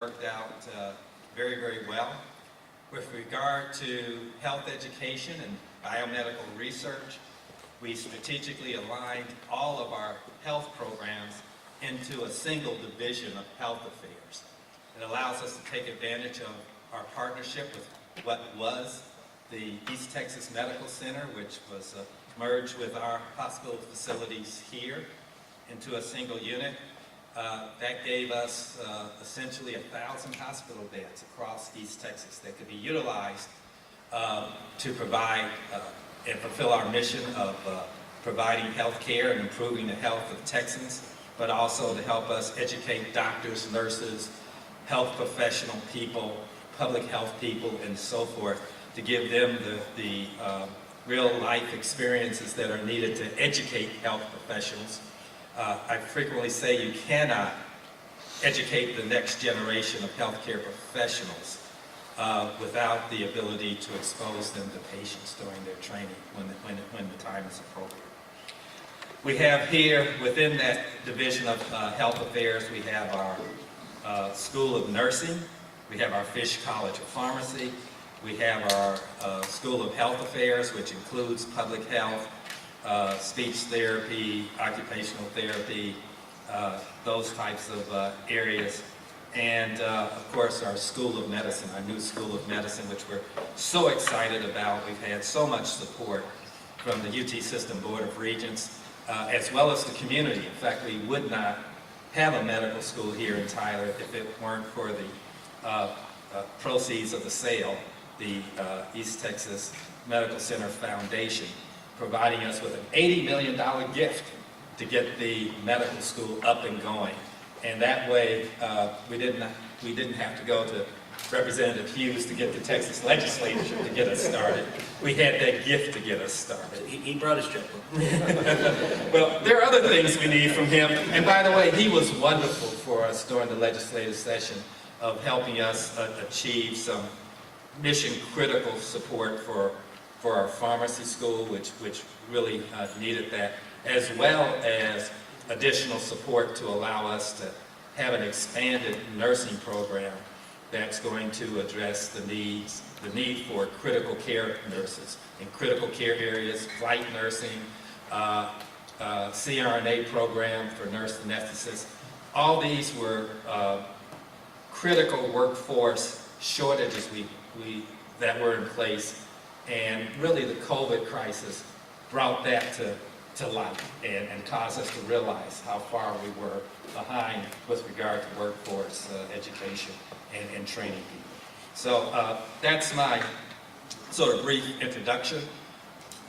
worked out very, very well. With regard to health education and biomedical research, we strategically aligned all of our health programs into a single division of health affairs. It allows us to take advantage of our partnership with what was the East Texas Medical Center, which was merged with our hospital facilities here into a single unit. That gave us essentially 1,000 hospital beds across East Texas that could be utilized to provide and fulfill our mission of providing health care and improving the health of Texans, but also to help us educate doctors, nurses, health professional people, public health people, and so forth, to give them the real life experiences that are needed to educate health professionals. I frequently say you cannot educate the next generation of healthcare professionals without the ability to expose them to patients during their training when the time is appropriate. We have here, within that division of health affairs, we have our School of Nursing, we have our Fish College of Pharmacy, we have our School of Health Affairs, which includes public health, speech therapy, occupational therapy, those types of areas. And of course our School of Medicine, our new School of Medicine, which we're so excited about. We've had so much support from the UT System Board of Regents, as well as the community. In fact, we would not have a medical school here in Tyler if it weren't for the proceeds of the sale, the East Texas Medical Center Foundation, providing us with an $80 million gift to get the medical school up and going. And that way, we didn't have to go to Representative Hughes to get the Texas legislature to get us started. We had that gift to get us started. He brought his checkbook. Well, there are other things we need from him. And by the way, he was wonderful for us during the legislative session of helping us achieve some mission-critical support for our pharmacy school, which really needed that, as well as additional support to allow us to have an expanded nursing program that's going to address the need for critical care nurses in critical care areas, flight nursing, CRNA program for nurse anesthetists. All these were critical workforce shortages that were in place. And really the COVID crisis brought that to light and caused us to realize how far we were behind with regard to workforce education and training people. So that's my sort of brief introduction.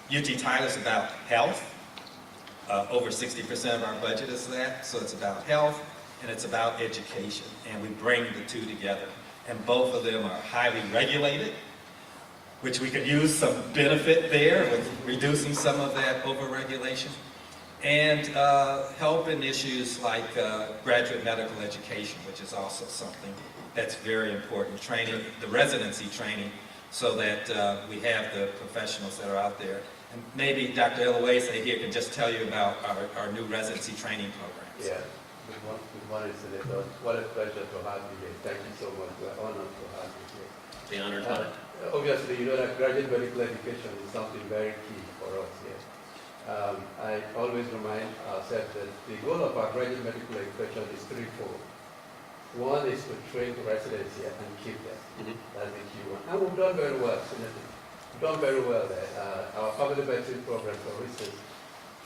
UT Tyler's about health. Over 60% of our budget is that, so it's about health and it's about education, and we bring the two together. And both of them are highly regulated, which we could use some benefit there with reducing some of that overregulation, and help in issues like graduate medical education, which is also something that's very important. Training, the residency training, so that we have the professionals that are out there. And maybe Dr. Eloise here can just tell you about our new residency training programs. Yeah, good morning, Senator. What a pleasure to have you here. Thank you so much. We're honored to have you here. The honor's mine. Obviously, you know that graduate medical education is something very key for us here. I always remind ourselves that the goal of our graduate medical education is threefold. One is to train to residency and keep them. That's the key one. And we've done very well, Senator. We've done very well there. Our family medicine program, for instance,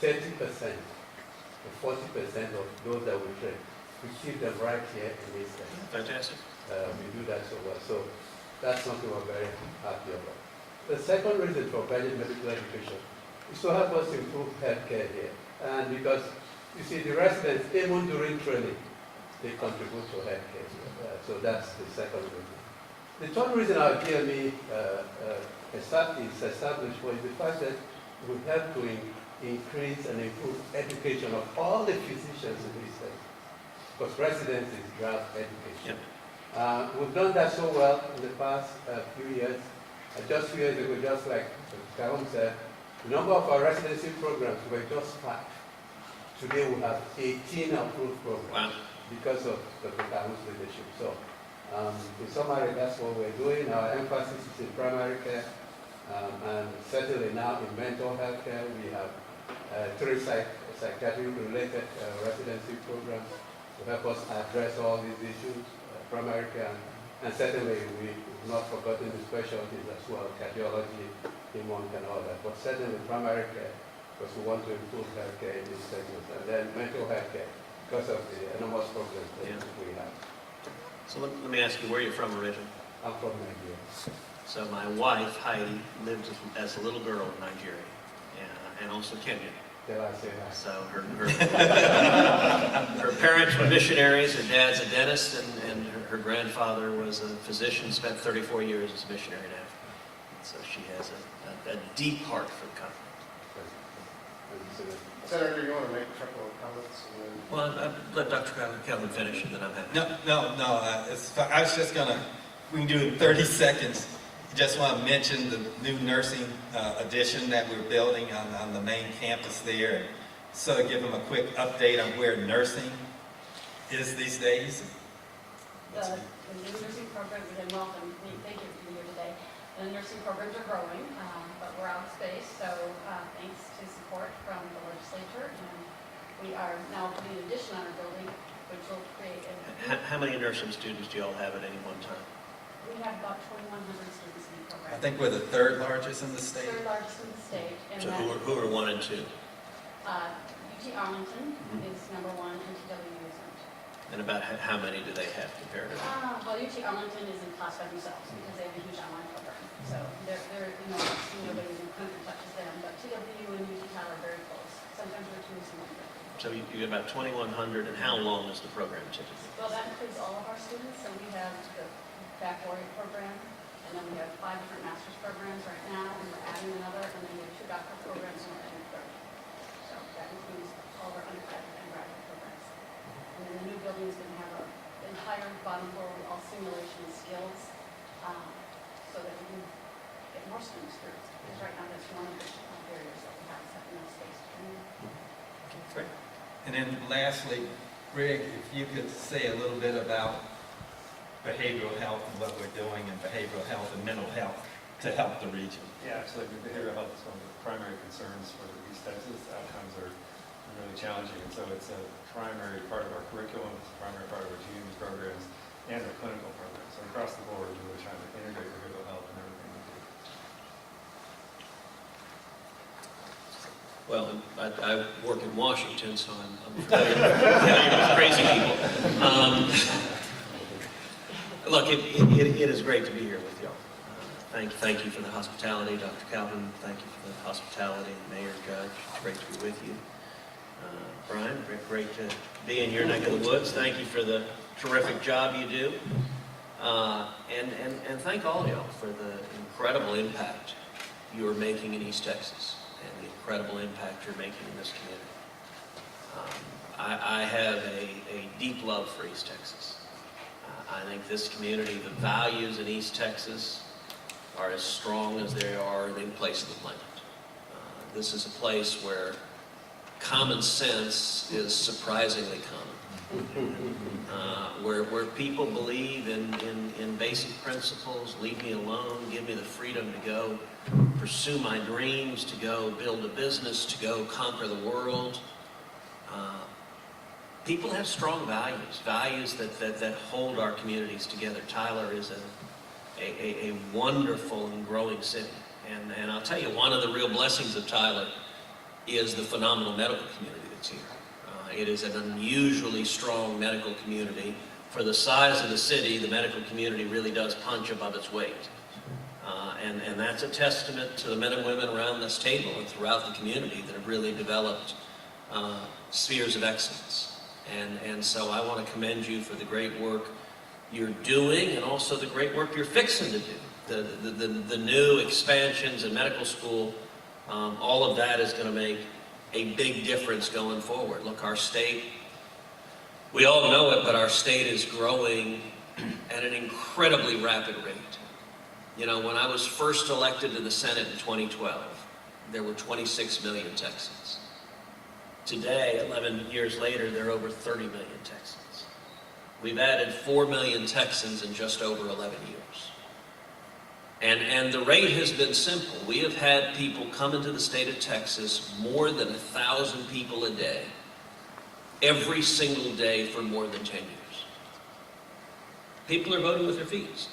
30% to 40% of those that we train, we keep them right here in this state. Fantastic. We do that so well. So that's something we're very happy about. The second reason for graduate medical education is to help us improve healthcare here. And because, you see, the residents, even during training, they contribute to healthcare. So that's the second reason. The third reason our DME is established was the fact that we help to increase and improve education of all the physicians in this state. Because residency is draft education. Yep. We've done that so well in the past few years. Just a few years ago, just like Kaum said, the number of our residency programs were just 5. Today we have 18 approved programs. Wow. Because of Dr. Kaum's leadership. So In summary, that's what we're doing. Our emphasis is in primary care, and certainly now in mental health care, we have 3 psychiatric-related residency programs to help us address all these issues, primary care, and certainly we've not forgotten the specialties as well, cardiology, hemonc, and all that, but certainly primary care, because we want to improve health care in these segments, and then mental health care, because of the enormous problems that we have. So let me ask you, where you're from originally? I'm from Nigeria. So my wife, Heidi, lived as a little girl in Nigeria, and also Kenya. Till I say that. So her parents were missionaries. Her dad's a dentist, and her grandfather was a physician, spent 34 years as a missionary in Africa. So she has a deep heart for the continent. Senator, you want to make a couple of comments? Well, I'll let Dr. Calvin finish, and then I'm happy. No. I was just gonna, we can do it in 30 seconds. Just want to mention the new nursing addition that we're building on the main campus there. And so give them a quick update on where nursing is these days. The new nursing programs, and welcome, thank you for being here today. The nursing programs are growing, but we're out of space, so thanks to support from the legislature, and we are now putting an addition on our building, which will create How many nursing students do you all have at any one time? we have about 2,100 students in the program. I think we're the 3rd largest in the state. Third largest in the state. And So that, who are 1 and 2? UT Arlington is number 1, and TWU is number 2. And about how many do they have comparatively? Well, UT Arlington is in class by themselves because they have a huge online program. So they're nobody in the country touches them, but TWU and UT Cal are very close. Sometimes we're 2, sometimes we're 3. So you get about 2,100, and how long is the program typically? Well, that includes all of our students. So we have the baccalaureate program, and then we have 5 different master's programs right now, and we're adding another, and then we have 2 doctoral programs, and we're adding a third. So that includes all of our undergraduate and graduate programs. And then the new building is going to have an entire bottom floor with all simulation skills, so that we can get more students through. Because right now, that's one of the barriers that we have, is having enough space to train. Great. And then lastly, Greg, if you could say a little bit about behavioral health and what we're doing in behavioral health and mental health to help the region. Yeah, absolutely. Behavioral health is one of the primary concerns for East Texas. Outcomes are really challenging, and so it's a primary part of our curriculum, it's a primary part of our GM's programs, and our clinical programs. So across the board, we're really trying to integrate behavioral health in everything we do. Well, I work in Washington, so I'm familiar with crazy people. Look, it is great to be here with y'all. Thank you for the hospitality, Dr. Calvin. Thank you for the hospitality, Mayor, Judge. It's great to be with you. Brian, great to be in your neck of the woods. Thank you for the terrific job you do. And thank all of y'all for the incredible impact you are making in East Texas and the incredible impact you're making in this community. I have a deep love for East Texas. I think this community, the values in East Texas are as strong as they are in any place on the planet. This is a place where common sense is surprisingly common. Where people believe in basic principles, leave me alone, give me the freedom to go pursue my dreams, to go build a business, to go conquer the world. People have strong values that hold our communities together. Tyler is a wonderful and growing city. And I'll tell you, one of the real blessings of Tyler is the phenomenal medical community that's here. It is an unusually strong medical community. For the size of the city, the medical community really does punch above its weight. And that's a testament to the men and women around this table and throughout the community that have really developed spheres of excellence. And so I want to commend you for the great work you're doing and also the great work you're fixing to do. The new expansions in medical school, all of that is going to make a big difference going forward. Look, our state, we all know it, but our state is growing at an incredibly rapid rate. You know, when I was first elected to the Senate in 2012, there were 26 million Texans. Today, 11 years later, there are over 30 million Texans. We've added 4 million Texans in just over 11 years. And the rate has been simple. We have had people come into the state of Texas, more than 1,000 people a day, every single day for more than 10 years. People are voting with their feet.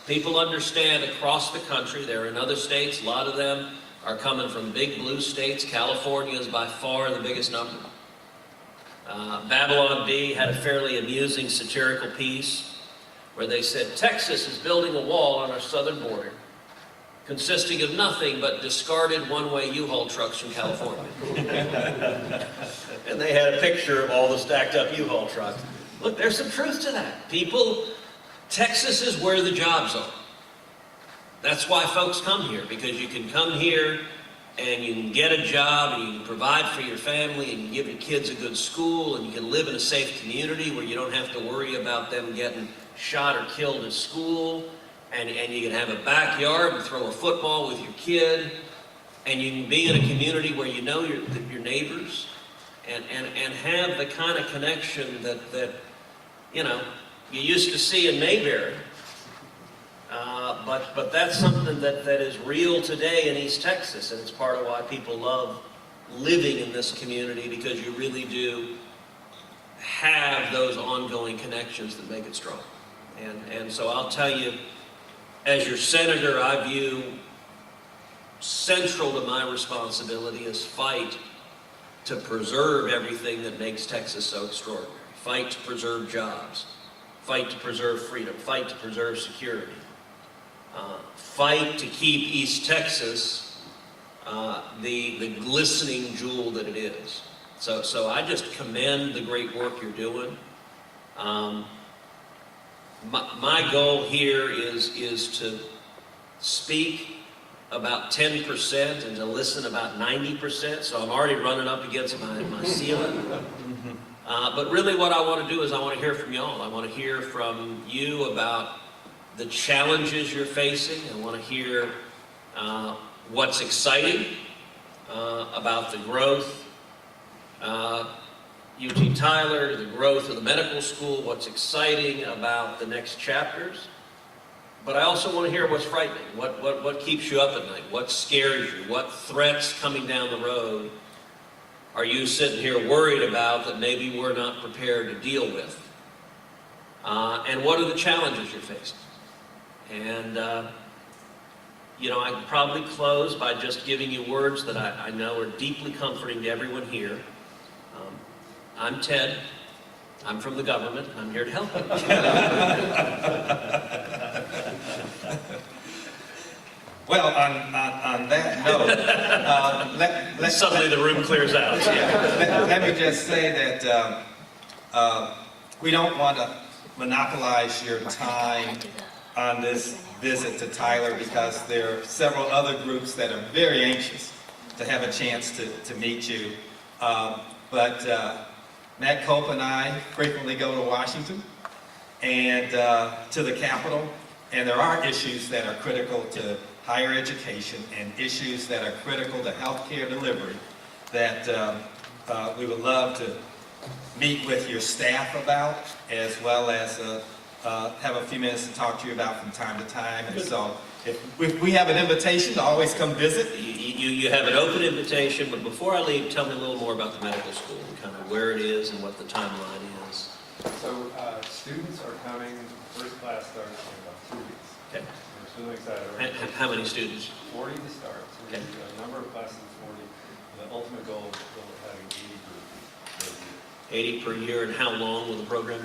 People understand across the country, they're in other states, a lot of them are coming from big blue states. California is by far the biggest number. Babylon Bee had a fairly amusing satirical piece where they said, Texas is building a wall on our southern border consisting of nothing but discarded one-way U-Haul trucks from California. And they had a picture of all the stacked up U-Haul trucks. Look, there's some truth to that. Texas is where the jobs are. That's why folks come here, because you can come here and you can get a job and you can provide for your family and you can give your kids a good school and you can live in a safe community where you don't have to worry about them getting shot or killed at school, and you can have a backyard and throw a football with your kid, and you can be in a community where you know your neighbors and have the kind of connection that you used to see in Mayberry. But that's something that is real today in East Texas, and it's part of why people love living in this community, because you really do have those ongoing connections that make it strong. And so I'll tell you, as your senator, I view central to my responsibility is fight to preserve everything that makes Texas so extraordinary. Fight to preserve jobs. Fight to preserve freedom. Fight to preserve security. Fight to keep East Texas the glistening jewel that it is. So I just commend the great work you're doing. My goal here is to speak about 10% and to listen about 90%, so I'm already running up against my ceiling. But really what I want to do is I want to hear from y'all. I want to hear from you about the challenges you're facing. I want to hear what's exciting about the growth. UT Tyler, the growth of the medical school, what's exciting about the next chapters. But I also want to hear what's frightening, what keeps you up at night, what scares you, what threats coming down the road are you sitting here worried about that maybe we're not prepared to deal with? And what are the challenges you're facing? And, I can probably close by just giving you words that I know are deeply comforting to everyone here. I'm Ted. I'm from the government. I'm here to help you. Well, on that note, Suddenly the room clears out. let me just say that we don't want to monopolize your time on this visit to Tyler, because there are several other groups that are very anxious to have a chance to meet you. But Matt Cope and I frequently go to Washington and to the Capitol, and there are issues that are critical to higher education and issues that are critical to healthcare delivery that we would love to meet with your staff about, as well as have a few minutes to talk to you about from time to time. And so if we have an invitation to always come visit. You have an open invitation, but before I leave, tell me a little more about the medical school and kind of where it is and what the timeline is. So students are coming, first class starts in about 2 weeks. Okay. We're really excited. How many students? 40 to start. So we Okay. have a number of classes of 40. The ultimate goal is having 80 per year. 80 per year, and how long will the program